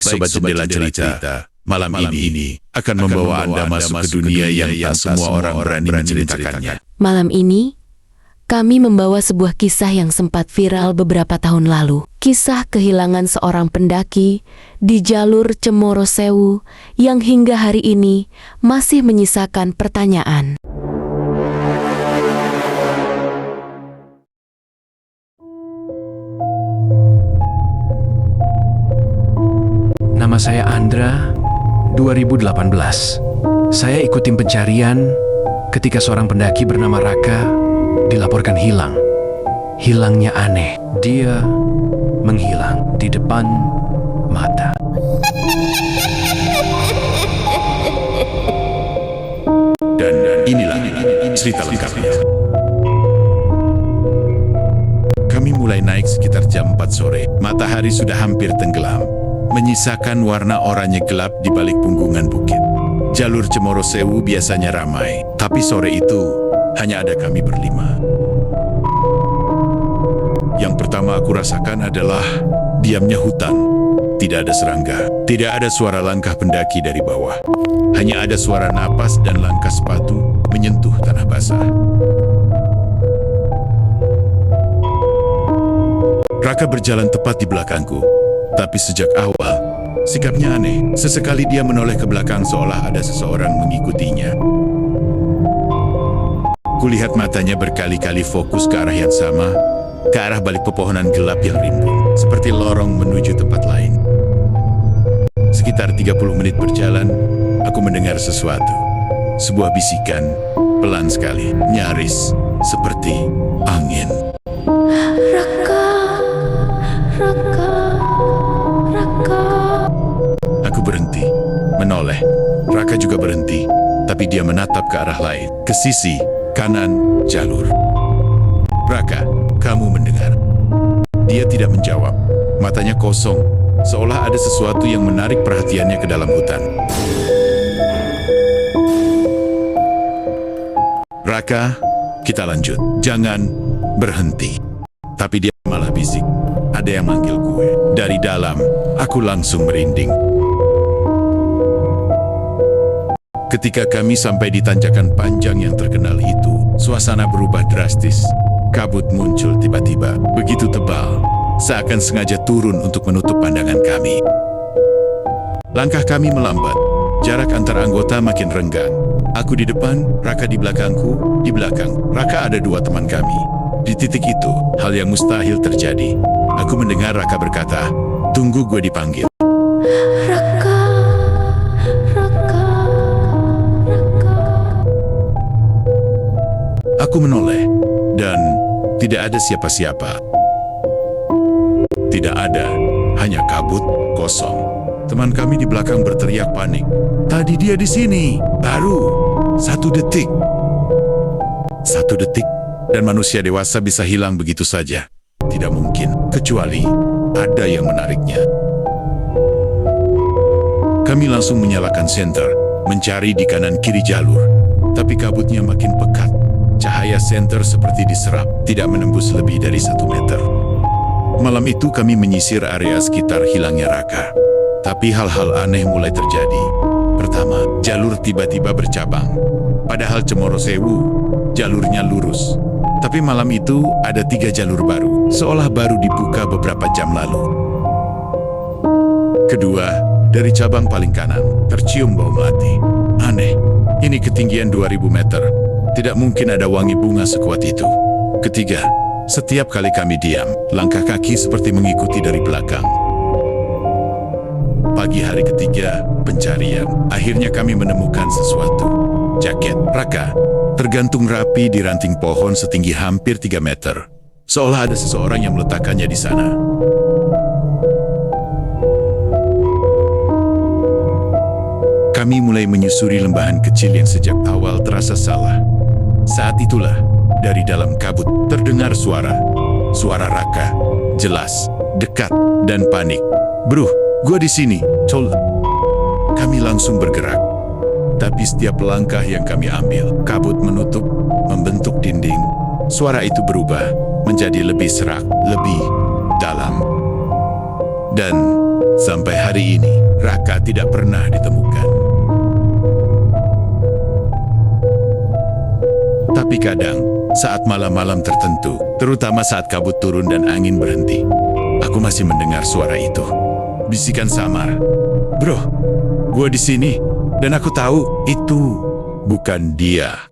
Sobat Jendela Cerita, malam ini akan membawa Anda masuk ke dunia yang tak semua orang berani menceritakannya. Malam ini, kami membawa sebuah kisah yang sempat viral beberapa tahun lalu. Kisah kehilangan seorang pendaki di jalur Cemoro Sewu yang hingga hari ini masih menyisakan pertanyaan. Nama saya Andra, 2018. Saya ikut tim pencarian ketika seorang pendaki bernama Raka dilaporkan hilang. Hilangnya aneh, dia menghilang di depan mata. Dan inilah cerita lengkapnya. Kami mulai naik sekitar jam 4 sore. Matahari sudah hampir tenggelam, menyisakan warna oranye gelap di balik punggungan bukit. Jalur Cemoro Sewu biasanya ramai, tapi sore itu hanya ada kami berlima. Yang pertama aku rasakan adalah diamnya hutan. Tidak ada serangga, tidak ada suara langkah pendaki dari bawah. Hanya ada suara napas dan langkah sepatu menyentuh tanah basah. Raka berjalan tepat di belakangku, tapi sejak awal sikapnya aneh. Sesekali dia menoleh ke belakang seolah ada seseorang mengikutinya. Kulihat matanya berkali-kali fokus ke arah yang sama, ke arah balik pepohonan gelap yang rimbun, seperti lorong menuju tempat lain. Sekitar 30 menit berjalan, aku mendengar sesuatu. Sebuah bisikan, pelan sekali, nyaris, seperti angin. Raka. Aku berhenti, menoleh. Raka juga berhenti, tapi dia menatap ke arah lain, ke sisi kanan jalur. Raka, kamu mendengar? Dia tidak menjawab. Matanya kosong, seolah ada sesuatu yang menarik perhatiannya ke dalam hutan. Raka, kita lanjut. Jangan berhenti. Tapi dia malah bisik. Ada yang manggil gue. Dari dalam, aku langsung merinding. Ketika kami sampai di tanjakan panjang yang terkenal itu, suasana berubah drastis. Kabut muncul tiba-tiba, begitu tebal, seakan sengaja turun untuk menutup pandangan kami. Langkah kami melambat, jarak antar anggota makin renggang. Aku di depan, Raka di belakangku, di belakang Raka ada dua teman kami. Di titik itu, hal yang mustahil terjadi. Aku mendengar Raka berkata, "Tunggu gue dipanggil." Raka. Aku menoleh, dan tidak ada siapa-siapa. Tidak ada, hanya kabut, kosong. Teman kami di belakang berteriak panik. "Tadi dia di sini, baru 1 detik." 1 detik, dan manusia dewasa bisa hilang begitu saja. Tidak mungkin, kecuali ada yang menariknya. Kami langsung menyalakan senter, mencari di kanan kiri jalur. Tapi kabutnya makin pekat. Cahaya senter seperti diserap, tidak menembus lebih dari 1 meter. Malam itu kami menyisir area sekitar hilangnya Raka. Tapi hal-hal aneh mulai terjadi. Pertama, jalur tiba-tiba bercabang. Padahal Cemoro Sewu, jalurnya lurus. Tapi malam itu ada 3 jalur baru, seolah baru dibuka beberapa jam lalu. Kedua, dari cabang paling kanan, tercium bau melati. Aneh, ini ketinggian 2000 meter. Tidak mungkin ada wangi bunga sekuat itu. Ketiga, setiap kali kami diam, langkah kaki seperti mengikuti dari belakang. Pagi hari ketiga, pencarian. Akhirnya kami menemukan sesuatu. Jaket Raka tergantung rapi di ranting pohon setinggi hampir 3 meter. Seolah ada seseorang yang meletakkannya di sana. Kami mulai menyusuri lembahan kecil yang sejak awal terasa salah. Saat itulah, dari dalam kabut, terdengar suara. Suara Raka, jelas, dekat, dan panik. "Bro, gua di sini, tol." Kami langsung bergerak. Tapi setiap langkah yang kami ambil, kabut menutup, membentuk dinding. Suara itu berubah, menjadi lebih serak, lebih dalam. Dan Sampai hari ini, Raka tidak pernah ditemukan. Tapi kadang, saat malam-malam tertentu, terutama saat kabut turun dan angin berhenti, aku masih mendengar suara itu. Bisikan samar. Bro, gua di sini, dan aku tahu itu bukan dia.